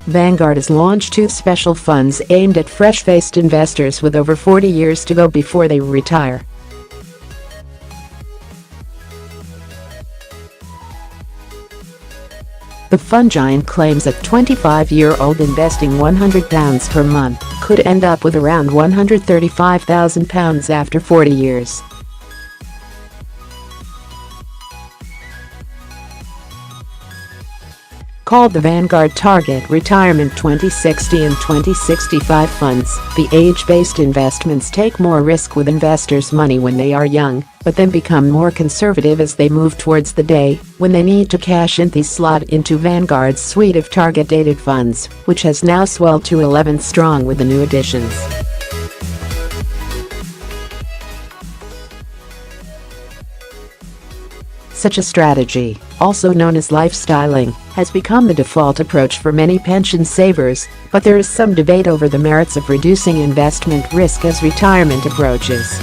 Vanguard has launched two special funds aimed at fresh-faced investors with over 40 years to go before they retire. The fund giant claims that 25-year-old investing £100 per month could end up with around £135,000 after 40 years. Called the Vanguard Target Retirement 2060 and 2065 funds, the age-based investments take more risk with investors' money when they are young, but then become more conservative as they move towards the day when they need to cash in. These slot into Vanguard's suite of target-dated funds, which has now swelled to 11 strong with the new additions. Such a strategy, also known as lifestyling, has become the default approach for many pension savers, but there is some debate over the merits of reducing investment risk as retirement approaches.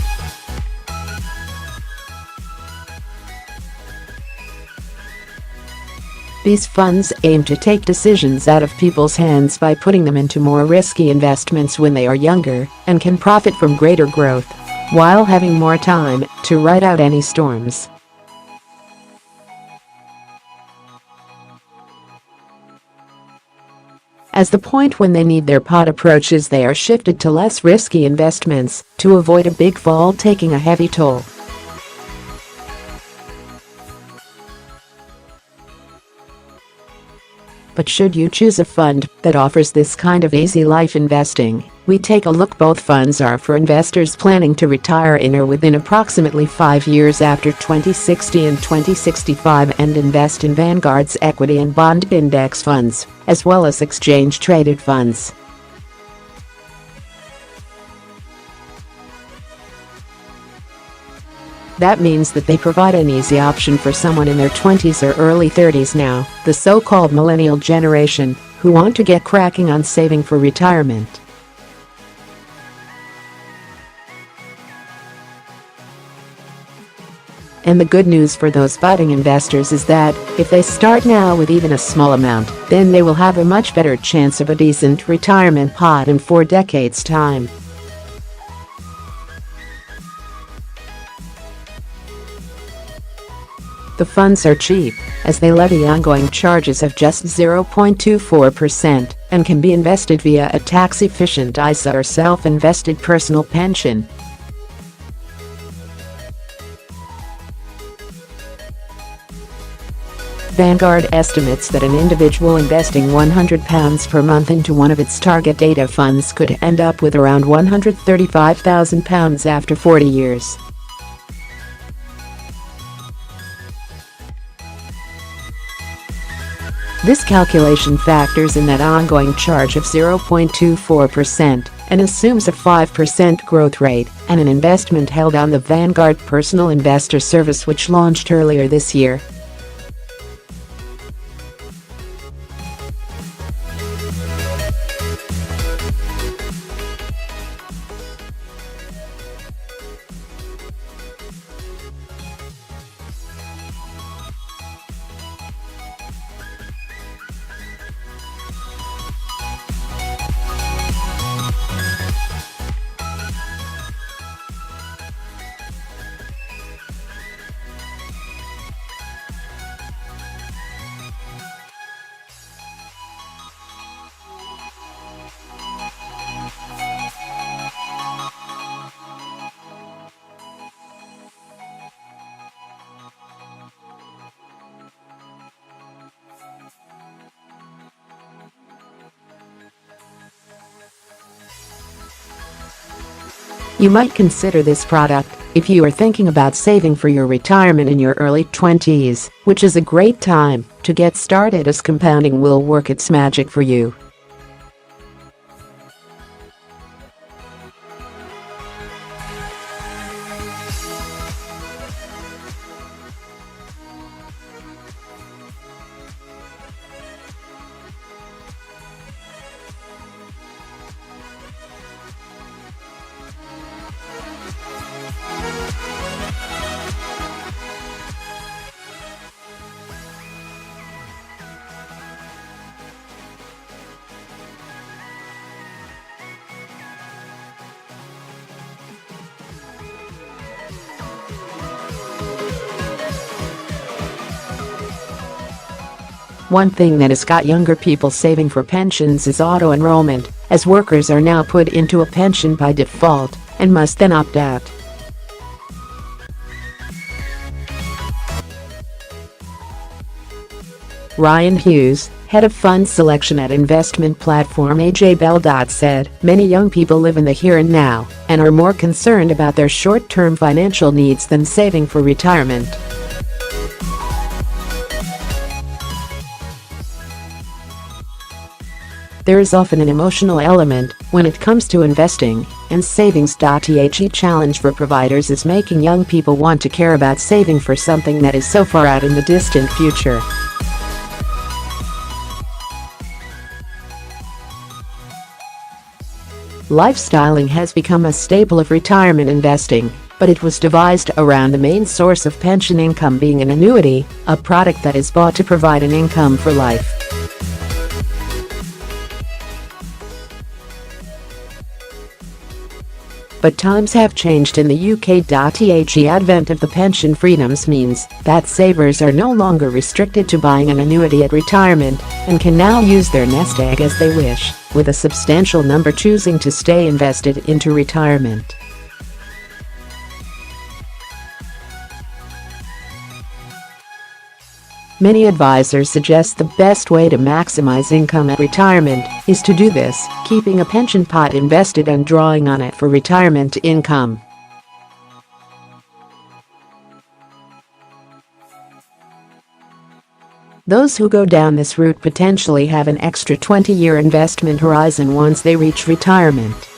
These funds aim to take decisions out of people's hands by putting them into more risky investments when they are younger and can profit from greater growth, while having more time to ride out any storms. As the point when they need their pot approaches, they are shifted to less risky investments to avoid a big fall taking a heavy toll. But should you choose a fund that offers this kind of easy life investing, we take a look. Both funds are for investors planning to retire in or within approximately 5 years after 2060 and 2065 and invest in Vanguard's equity and bond index funds, as well as exchange-traded funds. That means that they provide an easy option for someone in their 20s or early 30s now, the so-called millennial generation, who want to get cracking on saving for retirement. And the good news for those budding investors is that, if they start now with even a small amount, then they will have a much better chance of a decent retirement pot in 4 decades' time. The funds are cheap, as they levy ongoing charges of just 0.24% and can be invested via a tax-efficient ISA or self-invested personal pension. Vanguard estimates that an individual investing £100 per month into one of its target data funds could end up with around £135,000 after 40 years. This calculation factors in that ongoing charge of 0.24% and assumes a 5% growth rate and an investment held on the Vanguard Personal Investor service, which launched earlier this year. You might consider this product if you are thinking about saving for your retirement in your early 20s, which is a great time to get started, as compounding will work its magic for you. One thing that has got younger people saving for pensions is auto-enrollment, as workers are now put into a pension by default and must then opt out. Ryan Hughes, head of fund selection at investment platform AJ said, "Many young people live in the here and now and are more concerned about their short-term financial needs than saving for retirement." There is often an emotional element when it comes to investing, and savings.The challenge for providers is making young people want to care about saving for something that is so far out in the distant future. Lifestyling has become a staple of retirement investing, but it was devised around the main source of pension income being an annuity, a product that is bought to provide an income for life. But times have changed in the UK. The advent of the pension freedoms means that savers are no longer restricted to buying an annuity at retirement and can now use their nest egg as they wish, with a substantial number choosing to stay invested into retirement. Many advisors suggest the best way to maximize income at retirement is to do this, keeping a pension pot invested and drawing on it for retirement income. Those who go down this route potentially have an extra 20-year investment horizon once they reach retirement.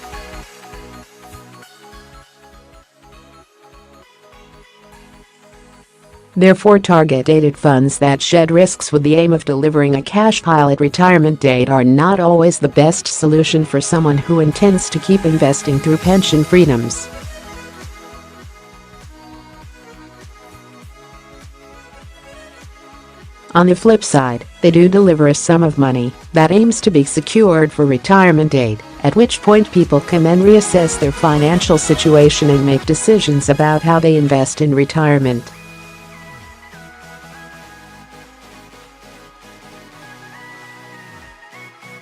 Therefore, target-dated funds that shed risks with the aim of delivering a cash pile at retirement date are not always the best solution for someone who intends to keep investing through pension freedoms. On the flip side, they do deliver a sum of money that aims to be secured for retirement date, at which point people can then reassess their financial situation and make decisions about how they invest in retirement.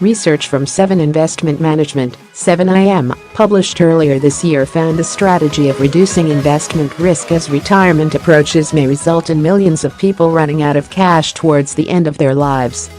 Research from 7 Investment Management, 7IM, published earlier this year found the strategy of reducing investment risk as retirement approaches may result in millions of people running out of cash towards the end of their lives.